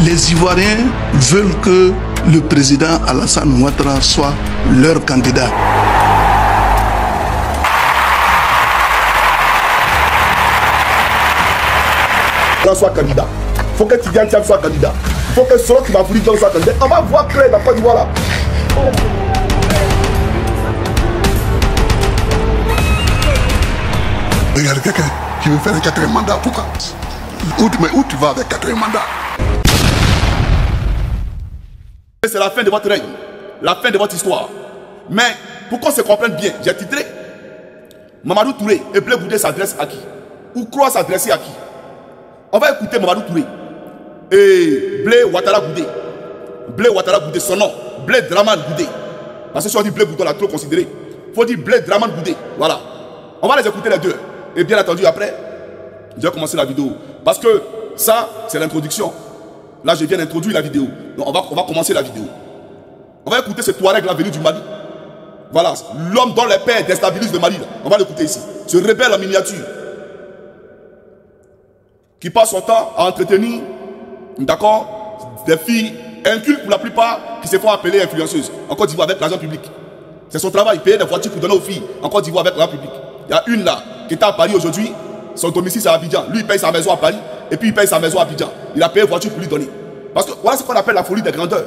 Les Ivoiriens veulent que le président Alassane Ouattara soit leur candidat. Soit candidat. Il faut que Tidiane Thiam soit candidat. Il faut que Soro Kibafouli soit candidat. On va voir clair dans Côte d'Ivoire là. Regarde quelqu'un qui veut faire un 4e mandat. Pourquoi? Où tu vas avec 4e mandat? C'est la fin de votre règne. La fin de votre histoire. Mais pour qu'on se comprenne bien, j'ai titré Mamadou Touré et Blé Goudé s'adresse à qui? Ou croit s'adresser à qui? On va écouter Mamadou Touré et Blé Ouattara Goudé. Blé Ouattara Goudé, son nom. Blé Draman Goudé. Parce que si on dit Blé Goudé, on l'a trop considéré. Il faut dire Blé Draman Goudé. Voilà. On va les écouter les deux. Et bien entendu, après, je vais commencer la vidéo. Parce que ça, c'est l'introduction. Là, je viens d'introduire la vidéo. Donc, on va commencer la vidéo. On va écouter ce Touareg là venu du Mali. Voilà. L'homme dont les pères déstabilisent le Mali. Là. On va l'écouter ici. Ce rebelle en miniature. Qui passe son temps à entretenir, d'accord, des filles incultes pour la plupart, qui se font appeler influenceuses en Côte d'Ivoire avec l'argent public. C'est son travail, payer des voitures pour donner aux filles en Côte d'Ivoire avec l'argent public. Il y a une là, qui est à Paris aujourd'hui, son domicile c'est à Abidjan. Lui il paye sa maison à Paris, et puis il paye sa maison à Abidjan. Il a payé une voiture pour lui donner. Parce que voilà ce qu'on appelle la folie des grandeurs.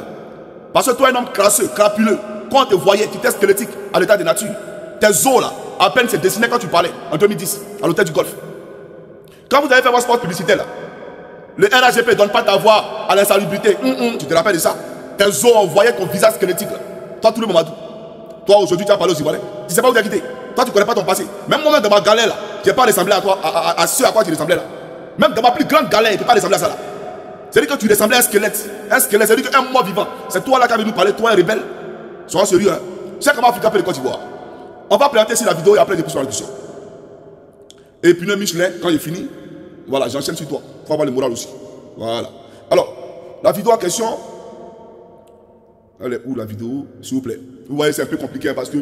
Parce que toi un homme crasseux, crapuleux, quand on te voyait, tu étais squelettique à l'état de nature. Tes os là, à peine se dessinaient quand tu parlais, en 2010, à l'hôtel du Golfe. Quand vous avez fait votre sport publicitaire là, le RAGP ne donne pas ta voix à l'insalubrité. Tu te rappelles de ça? Tes os, on voyait ton visage squelettique là. Toi, tout le Mamadou. Toi, aujourd'hui, tu as parlé aux Ivoiriens. Tu ne sais pas où tu as quitté. Toi, tu ne connais pas ton passé. Même moi-même, dans ma galère là, je n'ai pas ressemblé à toi, à ceux à quoi tu ressemblais là. Même dans ma plus grande galère, je ne peux pas ressembler à ça là. C'est-à-dire que tu ressemblais à un squelette. Un squelette, c'est-à-dire qu'un mort vivant. C'est toi là qui as venu nous parler, toi, un rebelle. Sois sérieux, hein. Tu sais comment Afrique appelle le Côte d'Ivoire. On va présenter ici la vidéo et après, je pousse sur la discussion. Et puis, le Michelin, quand il est fini, voilà, j'enchaîne sur toi. Il faut avoir le moral aussi. Voilà. Alors, la vidéo en question. Elle est où la vidéo? S'il vous plaît. Vous voyez, c'est un peu compliqué parce que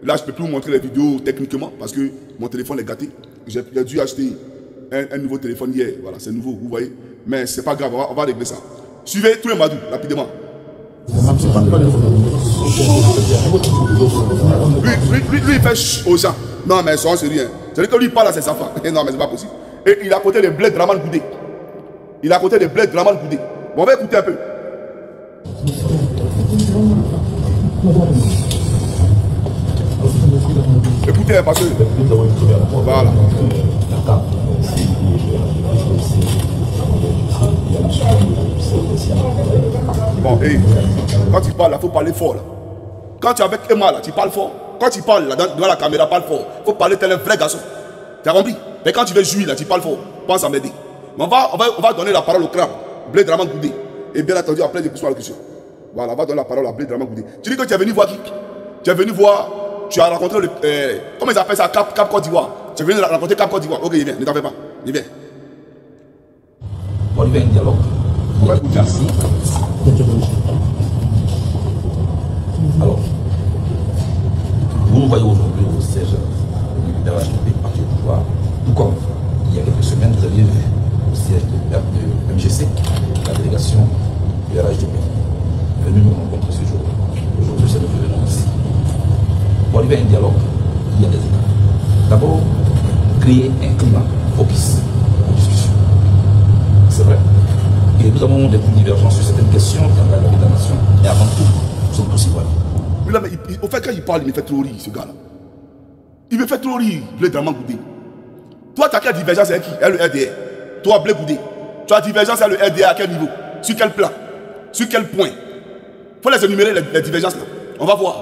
là, je ne peux plus vous montrer les vidéos techniquement parce que mon téléphone est gâté. J'ai dû acheter un nouveau téléphone hier. Voilà, c'est nouveau, vous voyez. Mais c'est pas grave, on va régler ça. Suivez tous les Madou, rapidement. Lui, il fait chut aux gens. Non, mais ça, c'est rien. C'est-à-dire que lui, il parle à ses enfants. Non, mais c'est pas possible. Et il est à côté de Blé Draman Goudé. Il est à côté de Blé Draman Goudé. Bon, on va écouter un peu. Écoutez, parce que... Voilà. Bon, et quand tu parles, il faut parler fort. Là. Quand tu es avec Emma, là, tu parles fort. Quand tu parles là, devant la caméra, parle fort. Il faut parler tel un vrai garçon. Tu as compris? Mais quand tu veux jouir, là, tu parles fort. Pense à m'aider. On va donner la parole au crabe, Blé Draman Goudé. Et bien entendu, après, je pousse la question. Voilà, on va donner la parole à Blé Draman Goudé. Tu dis que tu es venu voir qui? Tu es venu voir, tu as rencontré le... comment ils appellent ça? Cap Côte d'Ivoire. Tu es venu rencontrer Cap Côte d'Ivoire. Ok, il vient, ne t'en fais pas. Il vient. On y va un dialogue. Merci. Alors, vous nous voyez aujourd'hui au siège de la RHDP, parti au pouvoir, tout comme il y a quelques semaines, vous aviez vu au siège de MGC, la délégation de la RHDP, venue nous rencontrer ce jour. Aujourd'hui, c'est nous venons ici. Pour arriver à un dialogue, il y a des étapes. D'abord, créer un climat propice aux discussions. C'est vrai. Et nous avons des points divergents sur certaines questions dans la vie de la nation. Et avant tout, nous sommes tous iguaux. Mais là, au fait, quand il parle, il me fait trop rire, ce gars-là. Il me fait trop rire, Blé Draman Goudé. Toi, tu as quelle divergence avec qui? Le RDR. Toi, Blé Goudé. Tu as divergence avec le RDR à quel niveau? Sur quel plan? Sur quel point? Il faut les énumérer, les divergences là. On va voir.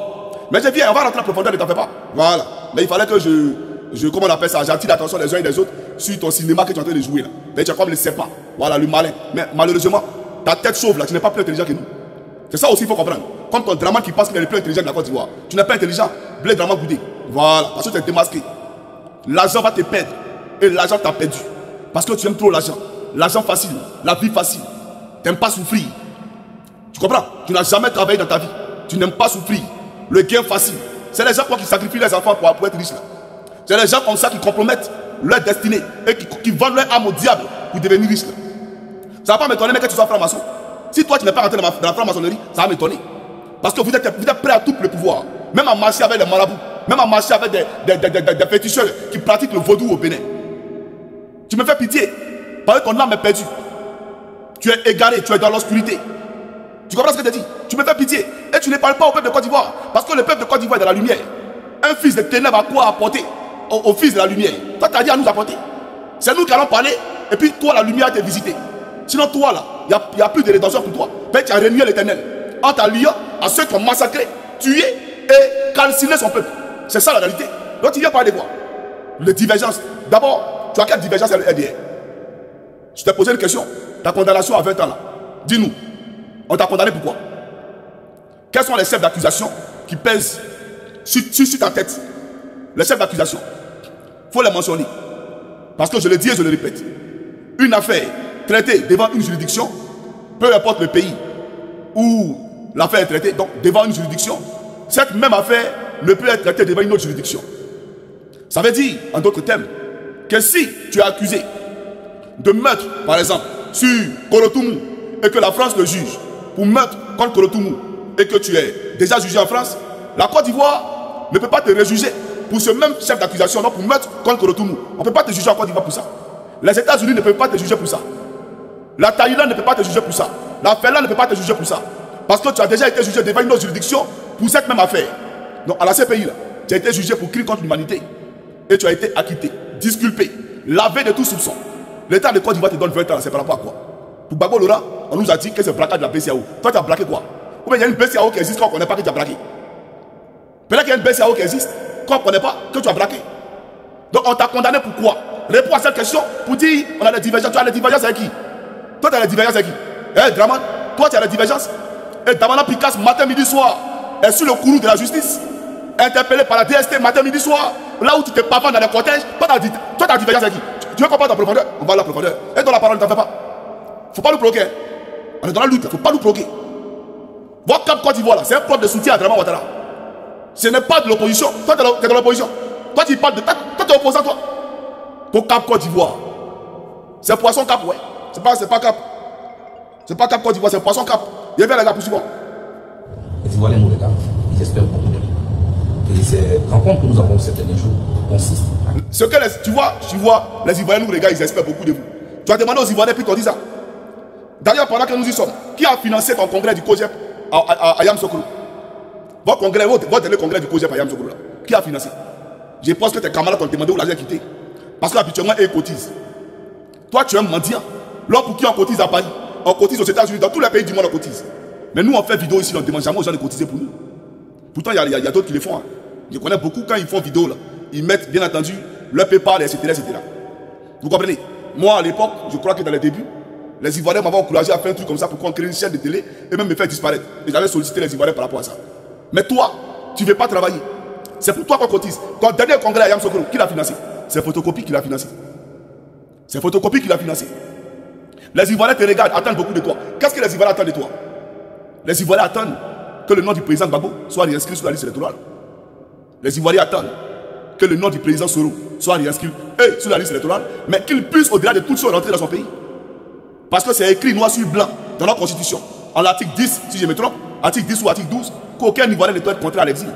Mais je viens, on va rentrer en profondeur, ne t'en fais pas. Voilà. Mais il fallait que comment on appelle ça, j'attire l'attention les uns et les autres sur ton cinéma que tu es en train de jouer là. Mais tu es comme le serpent. Voilà, le malin. Mais malheureusement, ta tête sauve là, tu n'es pas plus intelligent que nous. C'est ça aussi, il faut comprendre. Comme ton Draman qui pense qu'il est le plus intelligent de la Côte d'Ivoire. Tu n'es pas intelligent. Blé Draman Goudé. Voilà. Parce que tu es démasqué. L'argent va te perdre. Et l'argent t'a perdu. Parce que tu aimes trop l'argent. L'argent facile. La vie facile. Tu n'aimes pas souffrir. Tu comprends? Tu n'as jamais travaillé dans ta vie. Tu n'aimes pas souffrir. Le gain facile. C'est les gens qui sacrifient les enfants pour être riches là. C'est les gens comme ça qui compromettent leur destinée et qui vendent leur âme au diable pour devenir riches là. Ça va pas m'étonner que tu sois franc-maçon. Si toi tu n'es pas rentré dans la franc-maçonnerie, ça va m'étonner. Parce que vous êtes prêt à tout pour le pouvoir. Même à marcher avec les marabouts. Même à marcher avec des féticheurs qui pratiquent le vaudou au Bénin. Tu me fais pitié. Parce que ton âme est perdue. Tu es égaré, tu es dans l'obscurité. Tu comprends ce que je te dis? Tu me fais pitié. Et tu ne parles pas au peuple de Côte d'Ivoire. Parce que le peuple de Côte d'Ivoire est dans la lumière. Un fils de ténèbres a quoi apporter au fils de la lumière? Toi, tu as dit à nous apporter. C'est nous qui allons parler. Et puis toi, la lumière t'est visitée. Sinon, toi, là, il n'y a plus de rédemption pour toi. Mais tu as renié l'éternel. En t'alliant à ceux qui ont massacré, tué et calciné son peuple. C'est ça la réalité. Donc, tu viens parler de quoi? Les divergences. D'abord, tu as quelle divergence LDR? Je t'ai posé une question. Ta condamnation à 20 ans, là. Dis-nous. On t'a condamné pourquoi? Quels sont les chefs d'accusation qui pèsent sur ta tête? Les chefs d'accusation. Il faut les mentionner. Parce que je le dis et je le répète. Une affaire traitée devant une juridiction, peu importe le pays où l'affaire est traitée, donc devant une juridiction, cette même affaire ne peut être traitée devant une autre juridiction. Ça veut dire, en d'autres termes, que si tu es accusé de meurtre, par exemple, sur Korotoumou, et que la France le juge pour meurtre contre Korotoumou, et que tu es déjà jugé en France, la Côte d'Ivoire ne peut pas te rejuger pour ce même chef d'accusation, non, pour meurtre contre Korotoumou. On ne peut pas te juger en Côte d'Ivoire pour ça. Les États-Unis ne peuvent pas te juger pour ça. La Thaïlande ne peut pas te juger pour ça. La Finlande ne peut pas te juger pour ça. Parce que tu as déjà été jugé devant une autre juridiction pour cette même affaire. Donc à la CPI, là, tu as été jugé pour crime contre l'humanité. Et tu as été acquitté, disculpé, lavé de tout soupçon. L'État de Côte d'Ivoire te donne 20 ans, c'est par rapport à quoi? Pour Gbagbo Laurent, on nous a dit que c'est le braquage de la BCAO. Toi, tu as braqué quoi? Ou bien il y a une BCAO qui existe qu'on ne connaît pas que tu as braqué. Peut-être qu'il y a une BCAO qui existe qu'on ne connaît pas que tu as braqué. Donc on t'a condamné pour quoi? Réponds à cette question pour dire on a des divergences. Tu as des divergences avec qui? Toi, tu as des divergences avec qui? Eh, Draman, toi, tu as des divergences. Et Damana Picasse, matin, midi, soir, est sur le courroux de la justice, interpellé par la DST, matin, midi, soir, là où tu te pavannes dans les cortèges. Toi, tu as des divergences avec qui? Tu veux comprendre la profondeur? On va à la profondeur. Et dans la parole, ne t'en fais pas. Faut pas nous bloquer. On est dans la lutte, faut pas nous bloquer. Votre Cap Côte d'Ivoire, c'est un problème de soutien à Draman Ouattara. Ce n'est pas de l'opposition. Toi, tu es dans l'opposition. Toi, tu parles de. Toi, tu es opposant, toi. Pour Cap Côte d'Ivoire. C'est Poisson Cap, ouais. C'est pas Cap. C'est pas Cap Côte d'Ivoire, c'est Poisson Cap. Il y avait les gars pour suivre. Les Ivoiriens, nous, les gars, ils espèrent beaucoup de nous. Et ces rencontres que nous avons ces derniers jours consistent. Ce que tu vois, les Ivoiriens, nous, les gars, ils espèrent beaucoup de vous. Tu as demandé aux Ivoiriens, puis tu as dit ça. D'ailleurs, pendant que nous y sommes, qui a financé ton congrès du COGEP à Yamoussoukro? Votre congrès, votre dernier congrès du COGEP à Yamoussoukro, qui a financé? Je pense que tes camarades t'ont demandé où l'argent est quitté. Parce qu'habituellement, ils cotisent. Toi, tu es un mendiant. L'homme pour qui on cotise à Paris, on cotise aux États-Unis, dans tous les pays du monde, on cotise. Mais nous, on fait vidéo ici, on ne demande jamais aux gens de cotiser pour nous. Pourtant, il y a d'autres qui le font. Hein. Je connais beaucoup, quand ils font vidéo, là, ils mettent, bien entendu, leur PayPal, etc., etc. Vous comprenez? Moi, à l'époque, je crois que dans les débuts, les Ivoiriens m'avaient encouragé à faire un truc comme ça pour qu'on crée une chaîne de télé et même me faire disparaître. Et j'avais sollicité les Ivoiriens par rapport à ça. Mais toi, tu ne veux pas travailler. C'est pour toi qu'on cotise. Ton dernier congrès à Yamoussoukro, qui l'a financé? C'est Photocopie qui l'a financé. C'est Photocopie qui l'a financé. Les Ivoiriens te regardent, attendent beaucoup de toi. Qu'est-ce que les Ivoiriens attendent de toi? Les Ivoiriens attendent que le nom du président Gbagbo soit réinscrit sur la liste électorale. Les Ivoiriens attendent que le nom du président Soro soit réinscrit sur la liste électorale, mais qu'il puisse, au-delà de tout ça, rentrer dans son pays. Parce que c'est écrit noir sur blanc dans notre constitution. En l'article 10, si je me trompe, article 10 ou article 12, qu'aucun Ivoirien ne doit être contraint à l'exil.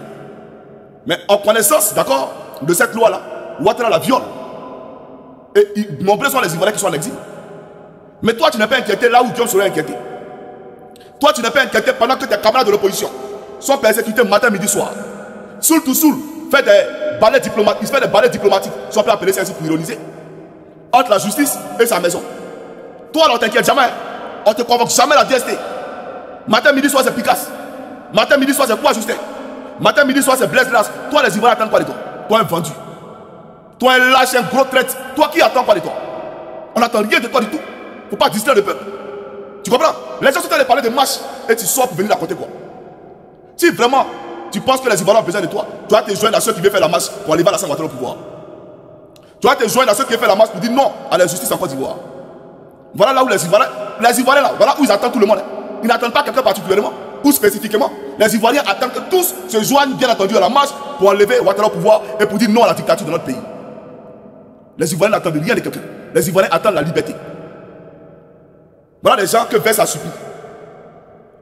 Mais en connaissance, d'accord, de cette loi-là, Ouattara la viole. Et nombreux sont les Ivoiriens qui sont en exil. Mais toi, tu n'es pas inquiété là où Dieu serait inquiété. Toi, tu n'es pas inquiété pendant que tes camarades de l'opposition sont persécutés matin, midi, soir. Soul to Soul fait des balais diplomatiques. Il fait des balais diplomatiques. Ils sont pas appelés ainsi pour ironiser. Entre la justice et sa maison. Toi, on ne t'inquiète jamais. On ne te convoque jamais la DST. Matin, midi, soir, c'est Picasse. Matin, midi, soir, c'est quoi, Justin? Matin, midi, soir, c'est Blaise Glace. Toi, les Ivoiriens attendent quoi de toi? Toi, un vendu. Toi, un lâche, un gros traite. Toi qui attends quoi de toi? On n'attend rien de toi du tout. Il ne faut pas distraire le peuple. Tu comprends? Les gens sont en train de parler de marche et tu sors pour venir raconter quoi? Si vraiment tu penses que les Ivoiriens ont besoin de toi, tu vas te joindre à ceux qui veulent faire la marche pour aller à la Ouattara au pouvoir. Tu vas te joindre à ceux qui veulent faire la marche pour dire non à la justice en Côte d'Ivoire. Voilà là où les Ivoiriens là, voilà où ils attendent tout le monde. Ils n'attendent pas quelqu'un particulièrement ou spécifiquement. Les Ivoiriens attendent que tous se joignent bien entendu à la marche pour enlever Ouattara au pouvoir et pour dire non à la dictature de notre pays. Les Ivoiriens n'attendent rien de quelqu'un. Les Ivoiriens attendent la liberté. Voilà des gens que Vest a supplié.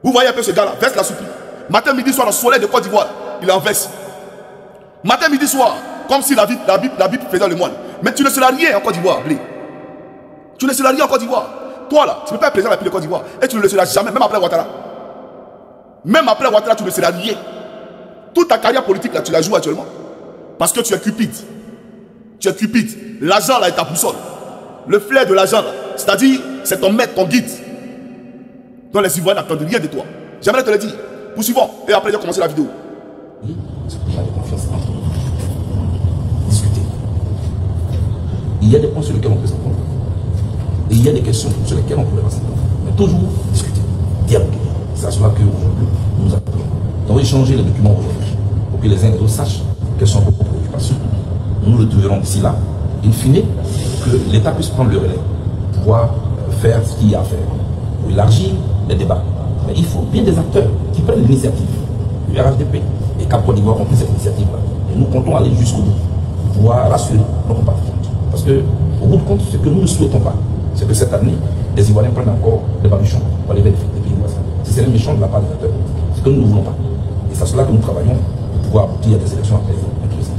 Vous voyez un peu ce gars-là, Vest l'a supplié. Matin, midi, soir, dans le soleil de Côte d'Ivoire, il est en veste. Matin, midi, soir, comme si la Bible faisait le moine. Mais tu ne seras rien en Côte d'Ivoire, Blé. Tu ne seras rien en Côte d'Ivoire. Toi là, tu ne peux pas être président de la République de Côte d'Ivoire. Et tu ne le seras jamais, même après Ouattara. Même après Ouattara, tu ne seras rien. Toute ta carrière politique là, tu la joues actuellement. Parce que tu es cupide. Tu es cupide. L'argent là est ta boussole. Le flair de l'argent là, c'est-à-dire, c'est ton maître, ton guide. Donc les Ivoiriens n'attendent rien de toi. J'aimerais te le dire. Poursuivons. Et après, j'ai commencé la vidéo. Oui, ce climat de confiance entre nous. Discuter. Il y a des points sur lesquels on peut s'entendre. Et il y a des questions sur lesquelles on ne pourrait pas s'entendre. Mais toujours discuter. Dialoguer. C'est à cela qu'aujourd'hui, nous appelons. Nous avons échangé les documents aujourd'hui pour que les uns et les autres sachent quelles sont vos préoccupations. Nous le devrons d'ici là, in fine, que l'État puisse prendre le relais pour pouvoir faire ce qu'il y a à faire, pour élargir les débats. Mais il faut bien des acteurs qui prennent l'initiative. Le RHDP et Cap Côte d'Ivoire ont pris cette initiative-là. Et nous comptons aller jusqu'au bout pour pouvoir rassurer nos compatriotes. Parce que, au bout de compte, ce que nous ne souhaitons pas, c'est que cette année, les Ivoiriens prennent encore des baluchons pour aller vers les pays voisins. C'est méchant de la part des acteurs politiques. C'est ce que nous ne voulons pas. Et c'est à cela que nous travaillons pour pouvoir aboutir à des élections apaisées, inclusives.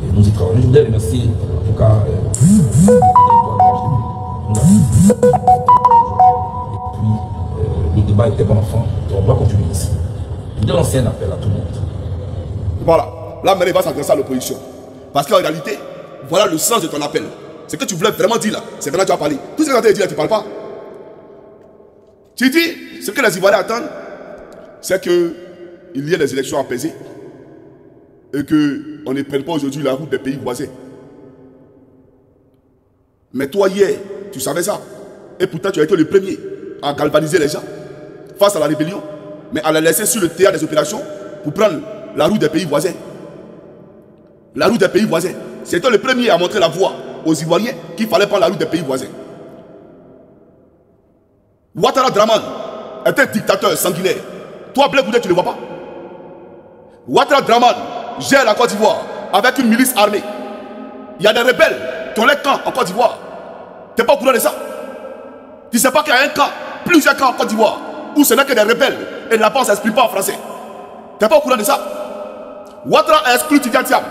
Et nous y travaillons. Je voudrais remercier, en tout cas, le débat était bon enfant et on doit continuer ici. Je voudrais lancer un appel à tout le monde. Voilà. Là, maintenant, il va s'adresser à l'opposition. Parce qu'en réalité, voilà le sens de ton appel. Ce que tu voulais vraiment dire là, c'est maintenant que tu as parlé. Tout ce que tu as dit là, tu ne parles pas. Tu dis, ce que les Ivoiriens attendent, c'est qu'il y ait des élections apaisées et qu'on ne prenne pas aujourd'hui la route des pays voisins. Mais toi, hier, tu savais ça. Et pourtant, tu as été le premier à galvaniser les gens face à la rébellion, mais à la laisser sur le théâtre des opérations pour prendre la route des pays voisins. La route des pays voisins. C'était le premier à montrer la voie aux Ivoiriens qu'il fallait prendre la route des pays voisins. Ouattara Draman est un dictateur sanguinaire. Toi, Blé Goudé, tu ne le vois pas. Ouattara Draman gère la Côte d'Ivoire avec une milice armée. Il y a des rebelles qui ont les camps en Côte d'Ivoire. Tu n'es pas au courant de ça? Tu ne sais pas qu'il y a un camp, plusieurs camps en Côte d'Ivoire, où ce n'est que des rebelles et là-bas on ne s'exprime pas en français. Tu n'es pas au courant de ça? Ouattara a exclu Tidiane Thiam,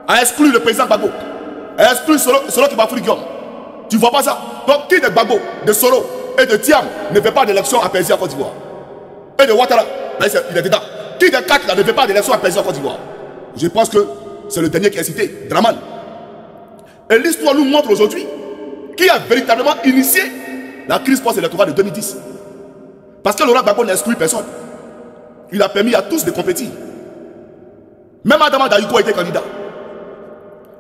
a exclu le président Gbagbo, a exclu Soro Kibafoury Guillaume. Tu ne vois pas ça? Donc qui de Gbagbo, de Soro et de Thiam ne fait pas d'élection apaisée en Côte d'Ivoire? Et de Ouattara, là il est dedans. Qui des quatre là ne fait pas d'élection apaisée en Côte d'Ivoire? Je pense que c'est le dernier qui est cité, Draman. Et l'histoire nous montre aujourd'hui qui a véritablement initié la crise post-électorale de 2010. Parce que Laurent Gbagbo n'a exclu personne. Il a permis à tous de compétir. Même Adama Daïko a été candidat.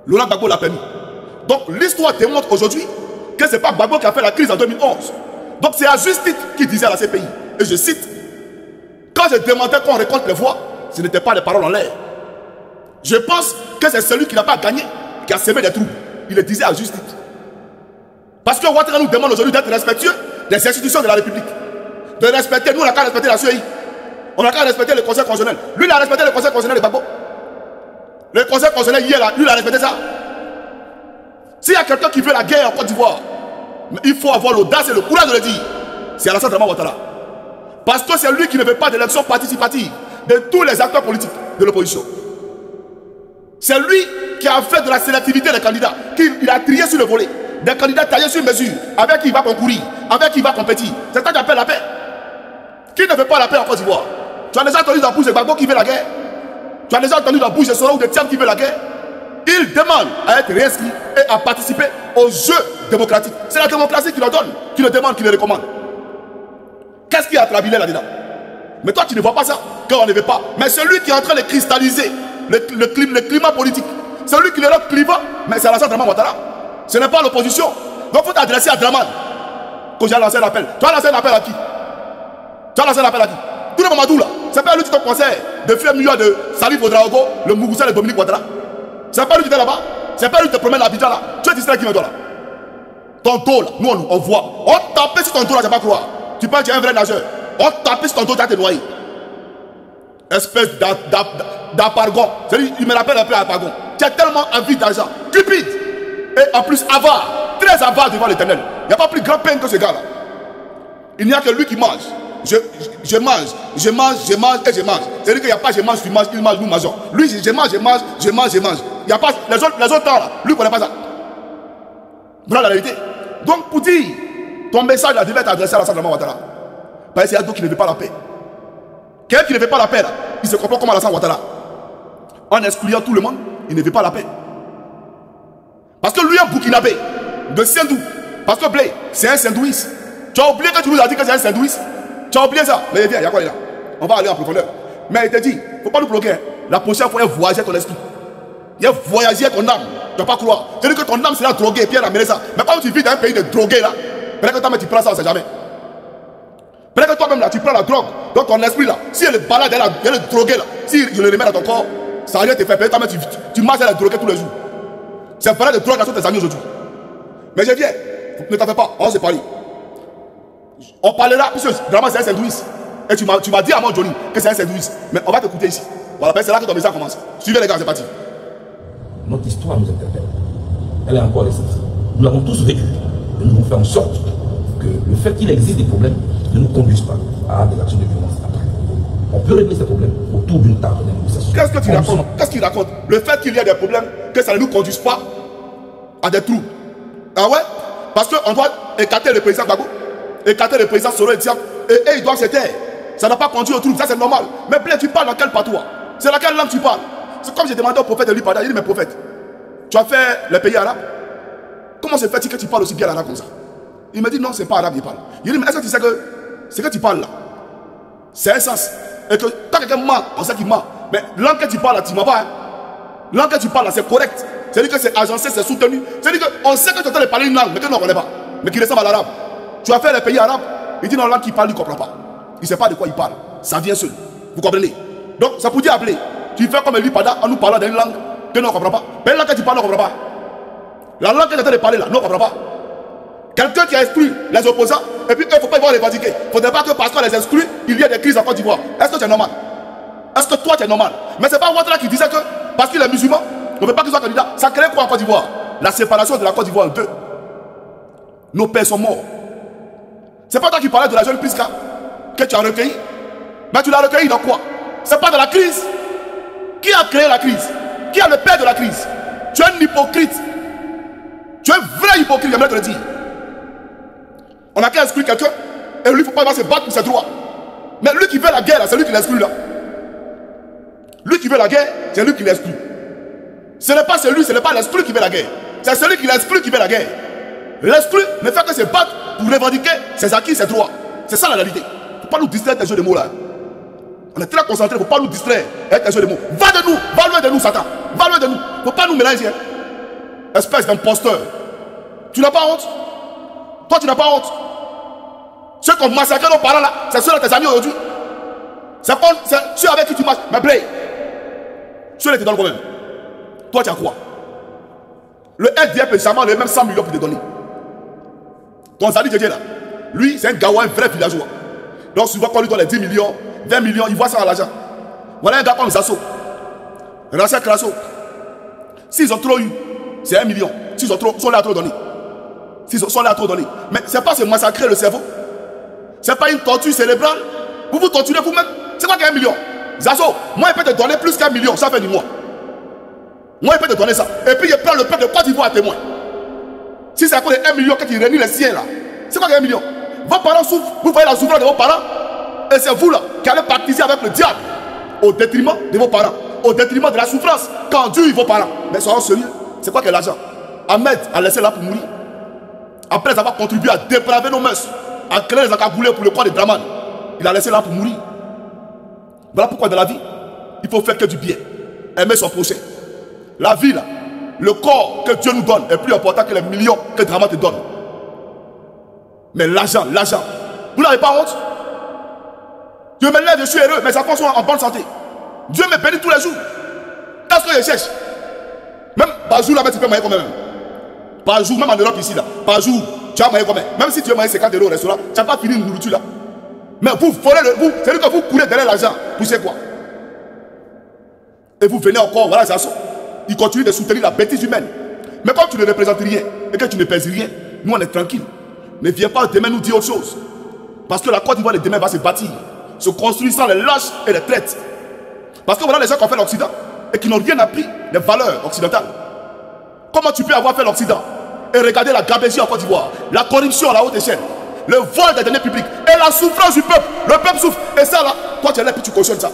Laurent Gbagbo l'a permis. Donc l'histoire démontre aujourd'hui que ce n'est pas Gbagbo qui a fait la crise en 2011. Donc c'est à juste titre qu'il disait à la CPI. Et je cite, quand je demandais qu'on récolte les voix, ce n'était pas des paroles en l'air. Je pense que c'est celui qui n'a pas gagné, qui a semé des troubles. Il le disait à juste titre. Parce que Ouattara nous demande aujourd'hui d'être respectueux des institutions de la République. De respecter, nous on n'a qu'à respecter la CEI. On n'a qu'à respecter le Conseil constitutionnel. Lui il a respecté le Conseil constitutionnel de Gbagbo. Le Conseil constitutionnel hier, lui il a respecté ça. S'il y a quelqu'un qui veut la guerre en Côte d'Ivoire, il faut avoir l'audace et le courage de le dire. C'est Alassane Dramane Ouattara. Parce que c'est lui qui ne veut pas d'élection participative de tous les acteurs politiques de l'opposition. C'est lui qui a fait de la sélectivité des candidats, qu'il a trié sur le volet. Des candidats taillés sur mesure, avec qui il va concourir, avec qui il va compétir. C'est ça qu'on appelle la paix. Qui ne veut pas la paix en Côte d'Ivoire? Tu as déjà entendu dans la bouche de Gbagbo qui veut la guerre? Tu as déjà entendu dans la bouche de Soro ou de Thiam qui veut la guerre? Il demande à être réinscrit et à participer aux jeux démocratiques. C'est la démocratie qui le donne, qui le demande, qui le recommande. Qu'est-ce qui a trabilé là-dedans? Mais toi tu ne vois pas ça, quand on ne veut pas. Mais celui qui est en train de cristalliser le climat politique, celui qui le rend clivant, mais c'est Alassane Dramane Ouattara. Ce n'est pas l'opposition. Donc il faut t'adresser à Draman. Que j'ai lancé un appel. Tu as lancé un appel à qui? Tu as lancé un appel à qui? Tout le Mamadou là. C'est pas lui qui te conseille de faire mieux de Salif Ouedraogo, le Mougoussa et Dominique Ouattara. C'est pas lui qui était là-bas. C'est pas lui qui te promène à Abidjan là. Tu es distrait qui me doit là. Ton dos là, nous on voit. On tape sur ton dos là, j'ai pas croire. Tu penses que tu es un vrai nageur. On tape sur ton dos, tu as été noyé. Espèce d'apargon. Il me rappelle un peu Apargon. Tu as tellement envie d'argent. Cupide. Et en plus avare. Très avare devant l'Éternel. Il n'y a pas plus grand peine que ce gars là. Il n'y a que lui qui mange. Je mange. C'est-à-dire qu'il n'y a pas je mange, tu manges, il mange, nous mangeons. Lui, je mange. Il n'y a pas les autres temps là. Lui ne connaît pas ça. Voilà la vérité. Donc pour dire, ton message là devait être adressé à Alassane Ouattara. Parce qu'il y a d'autres qui ne veulent pas la paix. Quelqu'un qui ne veut pas la paix là, il se comporte comme Alassane Ouattara. En excluant tout le monde, il ne veut pas la paix. Parce que lui est un Burkinabé de Saint-Dou. Parce que Blé, c'est un Saint-Douiste. Tu as oublié que tu nous as dit que c'est un Saint-Douiste. Tu as oublié ça. Mais viens, il y a quoi là? On va aller en profondeur. Mais il te dit, il ne faut pas nous bloquer. La prochaine fois, il faut voyager ton esprit. Il faut voyager ton âme. Tu ne vas pas croire. C'est-à-dire que ton âme sera droguée et puis elle a amené ça. Mais quand tu vis dans un pays de drogués là, peut-être que toi-même tu prends ça, on ne sait jamais. Peut-être que toi-même là, tu prends la drogue. Donc ton esprit là, si elle est balade, elle est droguée là. Si je le remets dans ton corps, ça va rien te faire. Peut-être que toi-même tu marches à la droguée tous les jours. C'est vrai de drogue à tous tes amis aujourd'hui. Mais je viens. Ne t'en fais pas. On se parle. On parlera, puisque vraiment c'est un Saint-Douiste. Et tu m'as dit à moi, Johnny, que c'est un Saint-Douiste. Mais on va t'écouter ici. Voilà, c'est là que ton message commence. Suivez les gars, c'est parti. Notre histoire nous interpelle. Elle est encore récente. Nous l'avons tous vécu. Et nous devons faire en sorte que le fait qu'il existe des problèmes ne nous conduise pas à des actions de violence après. On peut régler ces problèmes autour d'une table de négociation. Qu'est-ce que tu racontes? Qu'est-ce qu'il raconte? Le fait qu'il y ait des problèmes, que ça ne nous conduise pas à des troubles. Ah ouais? Parce qu'on doit écarter le président Gbagbo, écarter le président Soro Etiam, et ils doivent se taire. Ça n'a pas conduit au trouble, ça c'est normal. Mais Blé, tu parles dans quel patois? C'est laquelle langue tu parles? C'est comme j'ai demandé au prophète de lui parler. Il dit, mais prophète, tu as fait les pays arabes? Comment se fait-il que tu parles aussi bien l'arabe comme ça? Il me dit, non, c'est pas arabe, il parle. Il dit, mais est-ce que tu sais que ce que tu parles là, c'est un sens? Et que quand quelqu'un ment, on sait qu'il ment. Mais langue que tu parles là, tu ne mens pas. Hein? Langue que tu parles là, c'est correct. C'est-à-dire que c'est agencé, c'est soutenu. C'est-à-dire qu'on sait que tu es en train de parler une langue, mais que nous ne connaît pas. Mais qui ressemble à l'arabe. Tu as fait les pays arabes, il dit, non, la langue qu'il parle, il ne comprend pas. Il ne sait pas de quoi il parle. Ça vient seul. Vous comprenez? Donc, ça pour dire appeler. Tu fais comme lui Pada en nous parlant d'une langue que nous ne comprenons pas. Mais la langue que tu parles, on ne comprend pas. La langue que tu es en train de parler là, nous ne comprenons pas. Quelqu'un qui a exclu les opposants, et puis il ne faut pas y voir les revendiquer. Il ne faudrait pas que parce qu'on les exclut, il y ait des crises en Côte d'Ivoire. Est-ce que c'est normal? Est-ce que toi tu es normal? Mais ce n'est pas Ouattara qui disait que parce qu'il est musulman, on ne veut pas qu'il soit candidat. Ça crée quoi en Côte d'Ivoire? La séparation de la Côte d'Ivoire en deux. Nos pères sont morts. C'est pas toi qui parlais de la jeune Priska que tu as recueilli. Mais tu l'as recueilli dans quoi? C'est pas de la crise. Qui a créé la crise? Qui est le père de la crise? Tu es un hypocrite. Tu es un vrai hypocrite, j'aimerais te le dire. On a qu'à exclure quelqu'un et lui, il ne faut pas se battre pour ses droits. Mais lui qui veut la guerre, c'est lui qui l'exclut là. Lui qui veut la guerre, c'est lui qui l'exclut. Ce n'est pas celui, ce n'est pas l'exclu qui veut la guerre. C'est celui qui l'exclut qui veut la guerre. L'exclu ne fait que se battre pour revendiquer ses acquis, ses droits. C'est ça la réalité. Il ne faut pas nous distraire avec des jeux de mots là. On est très concentrés, il ne faut pas nous distraire avec des jeux de mots. Va de nous, va loin de nous, Satan. Va loin de nous. Il ne faut pas nous mélanger. Espèce d'imposteur. Tu n'as pas honte? Toi, tu n'as pas honte? Ceux qui ont massacré nos parents là, c'est ceux-là tes amis aujourd'hui. C'est ceux avec qui tu marches. Mais Blé, ceux-là te donnent quand même. Toi, tu as quoi? Le SDF peut seulement le même 100 millions pour te donner. Ton Zali Djedje là, lui, c'est un gawa, un vrai villageois. Donc, souvent, quand on lui donne les 10 millions, 20 millions, il voit ça à l'argent. Voilà un gars comme Zasso, Rachel Crasso. S'ils ont trop eu, c'est 1 million. S'ils sont là à trop donner. S'ils sont là à trop donner. Mais ce n'est pas se massacrer le cerveau. Ce n'est pas une torture cérébrale. Vous vous torturez vous-même. C'est quoi qu'un million? Zasso, moi, il peut te donner plus qu'un million. Ça fait du mois. Moi, il peut te donner ça. Et puis, il prend le peuple de Côte d'Ivoire à témoin. Si c'est à cause de 1 million que tu réunis les siens là, c'est quoi qu'un million? Vos parents souffrent. Vous voyez la souffrance de vos parents. Et c'est vous là qui allez participer avec le diable au détriment de vos parents, au détriment de la souffrance qu'endurent vos parents. Mais soyons sérieux, c'est quoi que l'argent? Ahmed a laissé là pour mourir. Après avoir contribué à dépraver nos mœurs, à créer les encagoulés pour le corps de Draman, il a laissé là pour mourir. Voilà pourquoi dans la vie, il faut faire que du bien, aimer son prochain. La vie là, le corps que Dieu nous donne est plus important que les millions que Draman te donne. Mais l'argent, vous n'avez pas honte? Dieu me lève, je suis heureux, mes enfants sont en bonne santé. Dieu me bénit tous les jours. Qu'est-ce que je cherche? Même par jour, là, tu peux manger combien même? Par jour, même en Europe ici, là, par jour, tu as manger combien? Même si tu veux manger 50 € au restaurant, tu n'as pas fini de nourriture là. Mais vous volez c'est-à-dire que vous courez derrière l'argent. Vous savez quoi? Et vous venez encore, voilà, ça. Il continue de soutenir la bêtise humaine. Mais comme tu ne représentes rien et que tu ne pèses rien, nous on est tranquille. Ne viens pas demain nous dire autre chose. Parce que la Côte d'Ivoire de demain va se bâtir, se construire sans les lâches et les traites. Parce que voilà les gens qui ont fait l'Occident et qui n'ont rien appris des valeurs occidentales. Comment tu peux avoir fait l'Occident et regarder la gabegie en Côte d'Ivoire, la corruption à la haute échelle, le vol des deniers publics et la souffrance du peuple. Le peuple souffre. Et ça là, toi tu es là et puis tu cautionnes ça.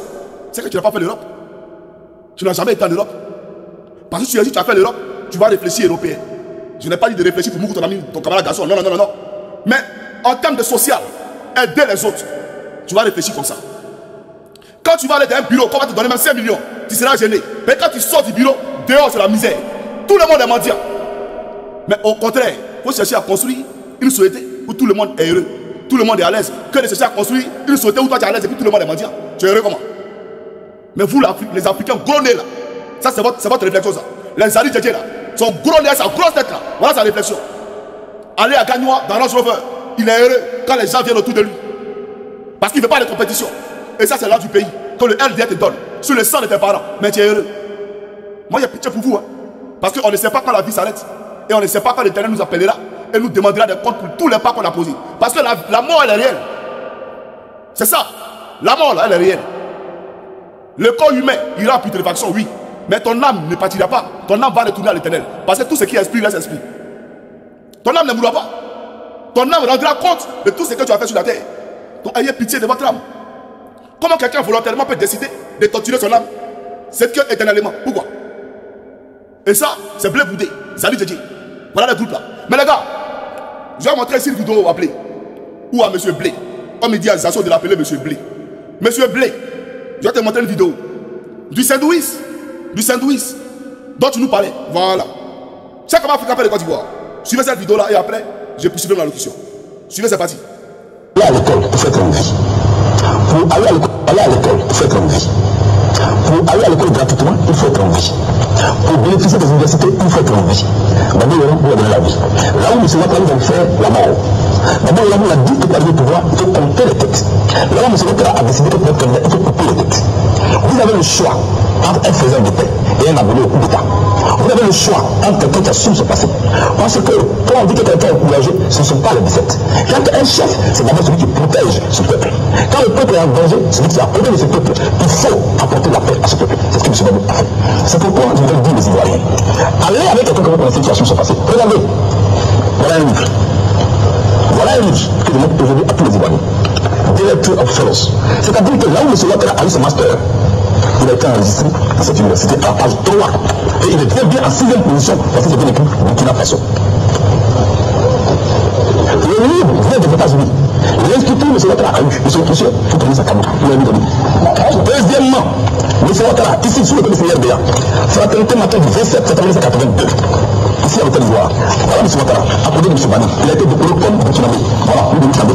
C'est que tu n'as pas fait l'Europe. Tu n'as jamais été en Europe. Parce que si tu as dit que tu as fait l'Europe, tu vas réfléchir européen. Je n'ai pas dit de réfléchir pour ton ami, ton camarade garçon. Non, non, non, non. Mais en termes de social, aider les autres, tu vas réfléchir comme ça. Quand tu vas aller dans un bureau, qu'on va te donner même 5 millions, tu seras gêné. Mais quand tu sors du bureau, dehors c'est la misère. Tout le monde est mendiant. Mais au contraire, il faut chercher à construire une société où tout le monde est heureux. Tout le monde est à l'aise. Que de chercher à construire une société où toi tu es à l'aise et puis tout le monde est mendiant. Tu es heureux comment? Mais vous, les Africains gros nez là, ça c'est votre réflexion ça. Les Ali Djedje là, son gros nez, sa grosse tête là, voilà sa réflexion. Aller à Gagnois dans Range Rover, il est heureux quand les gens viennent autour de lui. Parce qu'il ne fait pas de compétition. Et ça c'est l'art du pays, que le LDA te donne, sur le sang de tes parents, mais tu es heureux. Moi il y a pitié pour vous, hein. Parce qu'on ne sait pas quand la vie s'arrête. Et on ne sait pas quand l'Éternel nous appellera et nous demandera des comptes pour tous les pas qu'on a posés. Parce que la mort elle est réelle. C'est ça. La mort là, elle est réelle. Le corps humain ira en putréfaction, oui. Mais ton âme ne partira pas. Ton âme va retourner à l'Éternel. Parce que tout ce qui est esprit reste esprit. Ton âme ne mourra pas. Ton âme rendra compte de tout ce que tu as fait sur la terre. Donc ayez pitié de votre âme. Comment quelqu'un volontairement peut décider de torturer son âme? C'est que éternellement. Pourquoi? Et ça, c'est Blé Boudé, Zali Djedje. Voilà le groupe là. Mais les gars, je vais montrer ici une vidéo à Blé. Ou à Monsieur Blé. On me dit à Zazo de l'appeler Monsieur Blé. Monsieur Blé, je vais te montrer une vidéo. Du sandwich. Du sandwich dont tu nous parlais. Voilà. C'est comment Afrique appelle le Côte d'Ivoire. Suivez cette vidéo là et après, je poursuivrai ma locution. Suivez, c'est parti. Aller à l'école pour faire une vie. Pour aller à l'école pour faire une vie. Pour aller à l'école gratuitement, il faut être en vie. Pour bénéficier des universités, il faut être en vie. D'abord, il va donner la vie. Là où M. Ouattara va faire la mort. D'abord, là où on a dit que pour arriver au pouvoir, il faut compter les têtes. Là où M. Ouattara a décidé que pour être candidat, il faut couper les têtes. Vous avez le choix entre un faiseur de paix et un abonné au coup d'État. Vous avez le choix entre quelqu'un qui assume son passé. Parce que quand on dit que quelqu'un est courageux, ce ne sont pas les 17. Quand un chef, c'est d'abord celui qui protège son peuple. Quand le peuple est en danger, celui qui a protégé ce peuple, il faut apporter la paix à ce peuple. C'est ce que M. Babou a fait. C'est pourquoi je voudrais dire aux Ivoiriens. Allez avec quelqu'un que vous connaissez qui assume son passé. Regardez. Voilà un livre. Voilà un livre que je montre aujourd'hui à tous les Ivoiriens. Director of Fellows. C'est-à-dire que là où M. Ouattara a eu son master, il a été enregistré dans cette université à la page 3. Et il est très bien en 6e position parce que c'est bien écrit Burkina Faso. Le livre vient des États-Unis. L'inscripteur M. Ouattara a eu son monsieur pour donner sa caméra. Il a mis dans lui. Deuxièmement, M. Ouattara, ici sous le code de CRDA, fraternité matin du 27 septembre 1982. Ici à l'Hôtel d'Ivoire. Voilà M. Ouattara, à côté de M. Bani. Il a été décoré comme Burkinabé. Voilà, lui de Burkinabé.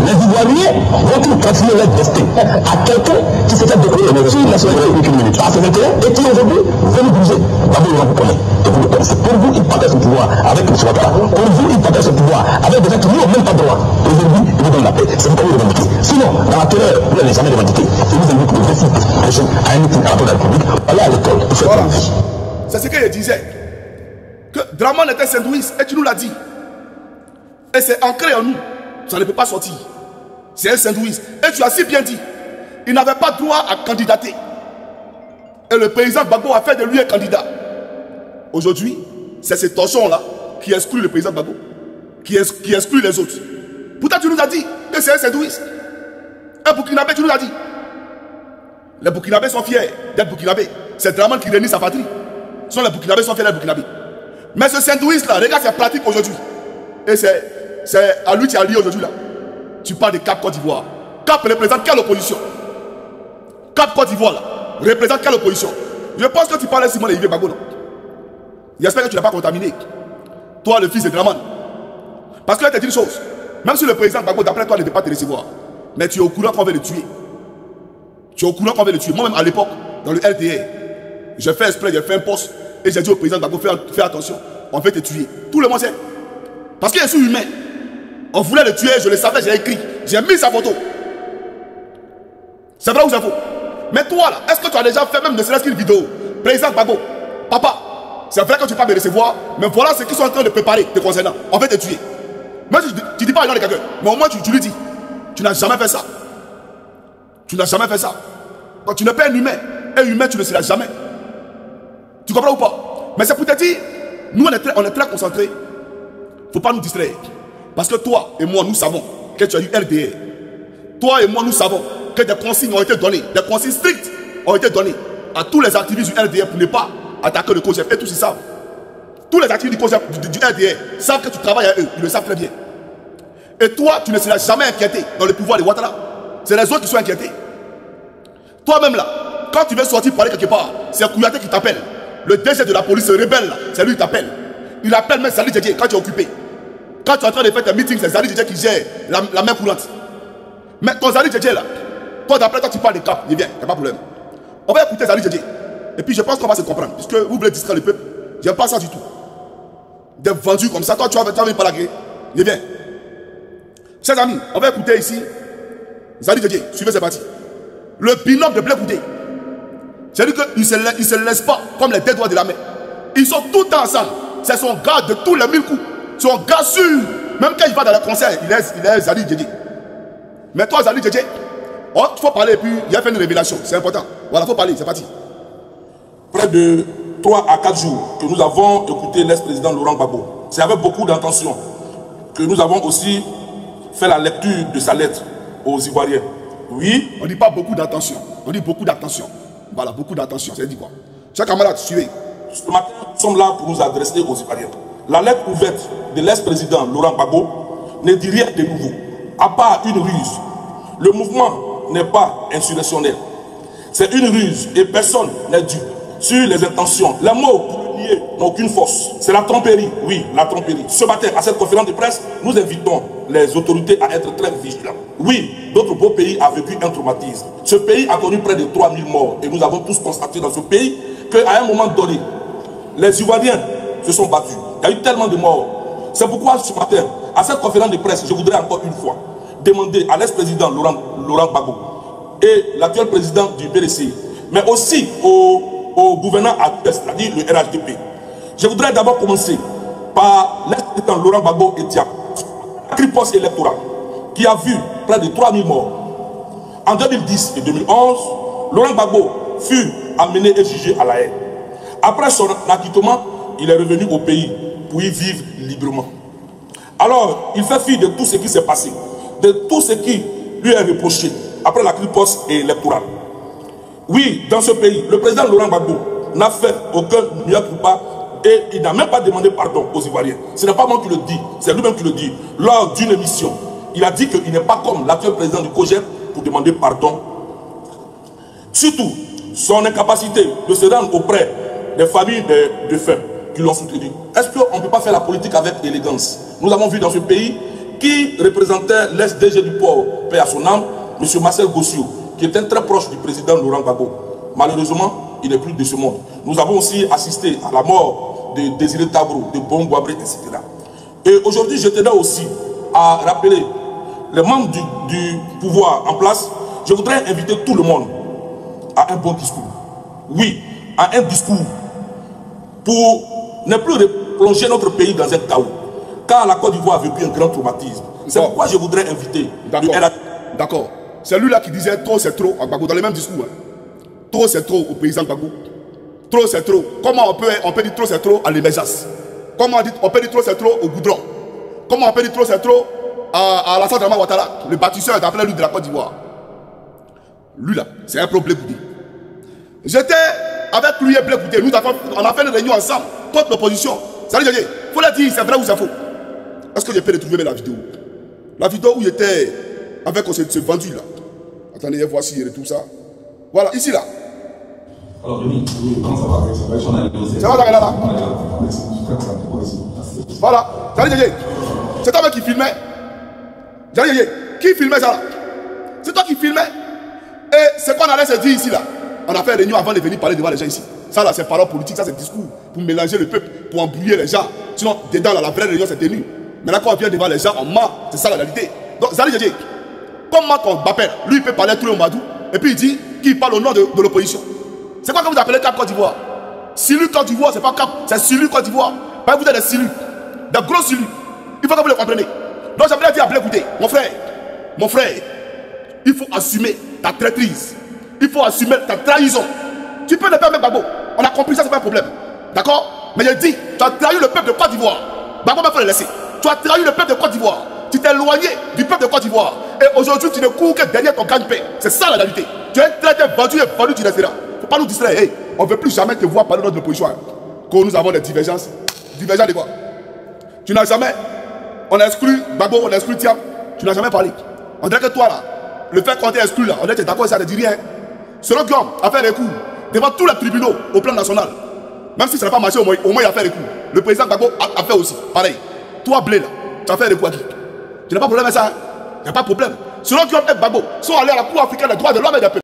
Les Ivoiriens vont-ils continuer leur destin à quelqu'un qui s'était décoré sur une nationalité par ses intérêts et qui aujourd'hui veut nous bouger? D'abord, vous connaissez. Et vous le connaissez. Pour vous, il partage son pouvoir avec M. Ouattara. Pour vous, il partage son pouvoir avec des gens qui n'ont même pas droit. Aujourd'hui, il vous donne la paix. C'est vous qui vous revendiquez. Sinon, dans la terreur, vous n'allez jamais revendiquer. Et vous invite le 26 prochain à un meeting à la République. Allez à l'école. Voilà. C'est ce que je disais. Que Draman était sandwich et tu nous l'as dit. Et c'est ancré en nous. Ça ne peut pas sortir. C'est un sandwich. Et tu as si bien dit. Il n'avait pas droit à candidater. Et le président Gbagbo a fait de lui un candidat. Aujourd'hui, c'est ces torchons-là qui excluent le président Gbagbo. Qui excluent les autres. Pourtant, tu nous as dit que c'est un sandwich. Un Burkinabé, tu nous as dit. Les Burkinabés sont fiers d'être Burkinabés. C'est Draman qui réunit sa patrie. Sinon, les Burkinabés sont fiers d'être Burkinabés. Mais ce sandwich-là, regarde, c'est pratique aujourd'hui. Et c'est à lui qui a lié aujourd'hui là. Tu parles de Cap Côte d'Ivoire. Cap représente quelle opposition? Cap Côte d'Ivoire là représente quelle opposition? Je pense que tu parles de Simon et Yves Gbagbo. J'espère que tu n'as pas contaminé. Toi, le fils de Draman. Parce que là, tu as dit une chose. Même si le président Gbagbo, d'après toi, ne veut pas te recevoir, mais tu es au courant qu'on veut le tuer. Tu es au courant qu'on veut le tuer. Moi-même, à l'époque, dans le LDA, j'ai fait exprès, j'ai fait un poste et j'ai dit au président Gbagbo, fais attention, on veut te tuer. Tout le monde sait. Parce qu'il est sous-humain. On voulait le tuer, je le savais, j'ai écrit. J'ai mis sa photo. C'est vrai ou c'est faux? Mais toi là, est-ce que tu as déjà fait même ne serait-ce qu'une vidéo? Président Gbagbo, papa, c'est vrai que tu ne peux pas me recevoir, mais voilà ce qu'ils sont en train de préparer te concernant. On veut te tuer. Moi, tu ne dis pas à quelqu'un, mais au moins tu lui dis. Tu n'as jamais fait ça. Tu n'as jamais fait ça. Quand tu n'es pas un humain tu ne seras jamais. Tu comprends ou pas? Mais c'est pour te dire, nous on est très concentrés. Il ne faut pas nous distraire. Parce que toi et moi, nous savons que tu as eu RDR. Toi et moi, nous savons que des consignes ont été données. Des consignes strictes ont été données à tous les activistes du RDR pour ne pas attaquer le COJEP. Et tous ils savent. Tous les activistes du COJEP, du RDR, savent que tu travailles à eux. Ils le savent très bien. Et toi, tu ne seras jamais inquiété dans le pouvoir de Ouattara. C'est les autres qui sont inquiétés. Toi-même là, quand tu veux sortir parler quelque part, c'est Kouyaté qui t'appelle. Le DG de la police rebelle là, c'est lui qui t'appelle. Il appelle même Zali Djedje quand tu es occupé. Quand tu es en train de faire tes meetings, c'est Zali Djedje qui gère la main courante. Mais ton Zali Djedje là, toi d'après toi tu parles de cap, il vient, il n'y a pas de problème. On va écouter Zali Djedje. Et puis je pense qu'on va se comprendre. Puisque vous voulez distraire le peuple, j'aime pas ça du tout. Des vendus comme ça, toi tu vas venir par la grille, il vient. Chers amis, on va écouter ici Zali Djedje, suivez c'est parti. Le binôme de Blé Goudé. C'est-à-dire qu'ils ne se laissent pas comme les deux doigts de la main. Ils sont tout le temps ensemble. C'est son gars de tous les 1000 coups. Son gars sûr. Même quand il va dans le concert, il est Zali Djedje. Mais toi, Zali Djedje, il faut parler et puis il a fait une révélation. C'est important. Voilà, il faut parler, c'est parti. Près de 3 à 4 jours que nous avons écouté l'ex-président Laurent Gbagbo. C'est avec beaucoup d'intention que nous avons aussi fait la lecture de sa lettre aux Ivoiriens. Oui. On ne dit pas beaucoup d'attention. On dit beaucoup d'attention. Voilà, beaucoup d'attention. Ça dit quoi? Chers camarades, suivez. Ce matin, nous sommes là pour nous adresser aux Ivoiriens. La lettre ouverte de l'ex-président Laurent Gbagbo ne dit rien de nouveau, à part une ruse. Le mouvement n'est pas insurrectionnel. C'est une ruse et personne n'est dû sur les intentions. Les mots pour le nier n'ont aucune force. C'est la tromperie, oui, la tromperie. Ce matin, à cette conférence de presse, nous invitons les autorités à être très vigilants. Oui, notre beau pays a vécu un traumatisme. Ce pays a connu près de 3000 morts. Et nous avons tous constaté dans ce pays qu'à un moment donné, les Ivoiriens se sont battus. Il y a eu tellement de morts. C'est pourquoi ce matin, à cette conférence de presse, je voudrais encore une fois demander à l'ex-président Laurent Gbagbo et l'actuel président du BDC, mais aussi au gouverneur actuel, c'est-à-dire le RHDP. Je voudrais d'abord commencer par l'ex-président Laurent Gbagbo et Diab, la riposte électorale qui a vu près de 3000 morts. En 2010 et 2011, Laurent Gbagbo fut amené et jugé à La Haye. Après son acquittement, il est revenu au pays pour y vivre librement. Alors, il fait fi de tout ce qui s'est passé, de tout ce qui lui est reproché après la riposte électorale. Oui, dans ce pays, le président Laurent Gbagbo n'a fait aucun pas et il n'a même pas demandé pardon aux Ivoiriens. Ce n'est pas moi qui le dis, c'est lui-même qui le dit. Lors d'une émission, il a dit qu'il n'est pas comme l'actuel président du COJEP pour demander pardon. Surtout, son incapacité de se rendre auprès des familles de défunts qui l'ont soutenu. Est-ce qu'on ne peut pas faire la politique avec élégance? Nous avons vu dans ce pays qui représentait l'ex-DG du port, paix à son âme, M. Marcel Gossio, qui était très proche du président Laurent Gbagbo. Malheureusement, il n'est plus de ce monde. Nous avons aussi assisté à la mort de Désiré Tabro, de Bon Guabré, etc. Et aujourd'hui, je tenais aussi à rappeler les membres du pouvoir en place. Je voudrais inviter tout le monde à un bon discours. Oui, à un discours pour ne plus replonger notre pays dans un chaos. Car la Côte d'Ivoire a vécu un grand traumatisme. C'est pourquoi je voudrais inviter le RHDP. D'accord. C'est lui là qui disait trop c'est trop à Gbagbo dans le même discours. Hein. Trop c'est trop au paysan Gbagbo. Trop c'est trop. Comment on peut dire trop c'est trop à l'émergence? Comment on peut dire trop c'est trop au goudron? Comment on peut dire trop c'est trop à la Centrale Ouattara, le bâtisseur d'après lui de la Côte d'Ivoire? Lui là, c'est un problème. J'étais avec lui et Blé Goudé. On a fait une réunion ensemble, toute l'opposition. Salut Djedje, il faut le dire, c'est vrai ou c'est faux? Est-ce que je peux retrouver la vidéo? La vidéo où il était avec ce vendu là. Attendez, voici, il retrouve ça. Voilà, ici là. Alors, Denis, comment ça va? Ça va, là. Voilà, salut Djedje. C'est toi qui filmais. Salut Djedje, qui filmait ça là? C'est toi qui filmais. Et c'est qu'on allait se dire ici là. On a fait une réunion avant de venir parler devant les gens ici. Ça là, c'est parole politique, ça c'est discours pour mélanger le peuple, pour embrouiller les gens. Sinon, dedans, là, la vraie réunion c'est tenue. Maintenant, quand on vient devant les gens, on ment. C'est ça la réalité. Donc, Zali Djedje, comment on m'appelle? Lui, il peut parler tout le Madou. Et puis il dit qu'il parle au nom de l'opposition. C'est quoi que vous appelez Cap Côte d'Ivoire? Silu Côte d'Ivoire, c'est pas Cap, c'est Silu Côte d'Ivoire. Vous êtes des Silu, des gros Silu. Il faut que vous le compreniez. Donc, j'aimerais dire à Blé Goudé, mon frère, Mon frère, il faut assumer ta traîtrise. Il faut assumer ta trahison. Tu peux le faire avec Gbagbo. On a compris ça, c'est pas un problème. D'accord? Mais je dis, tu as trahi le peuple de Côte d'Ivoire. Gbagbo, il faut le laisser. Tu as trahi le peuple de Côte d'Ivoire. Tu t'es éloigné du peuple de Côte d'Ivoire. Et aujourd'hui, tu ne cours que derrière ton gagne-pain. C'est ça la réalité. Tu es traité, vendu et vendu, tu resteras. Il ne faut pas nous distraire. Hey, on ne veut plus jamais te voir parler de notre opposition. Quand nous avons des divergences. Divergences de quoi? Tu n'as jamais. On a exclu Gbagbo, on a exclu Thiam. Tu n'as jamais parlé. On dirait que toi là, le fait qu'on t'ait exclu là, on dirait que tu es d'accord, ça ne dit rien. Selon Guillaume a fait recours devant tous les tribunaux au plan national. Même si ça n'a pas marché, au moins il a fait recours. Le président Gbagbo a fait aussi. Pareil. Toi, Blé là, tu as fait recours à qui? Tu n'as pas de problème avec ça, hein? Il n'y a pas de problème. Selon Guillaume et Gbagbo sont allés à la Cour africaine des droits de l'homme et des peuples.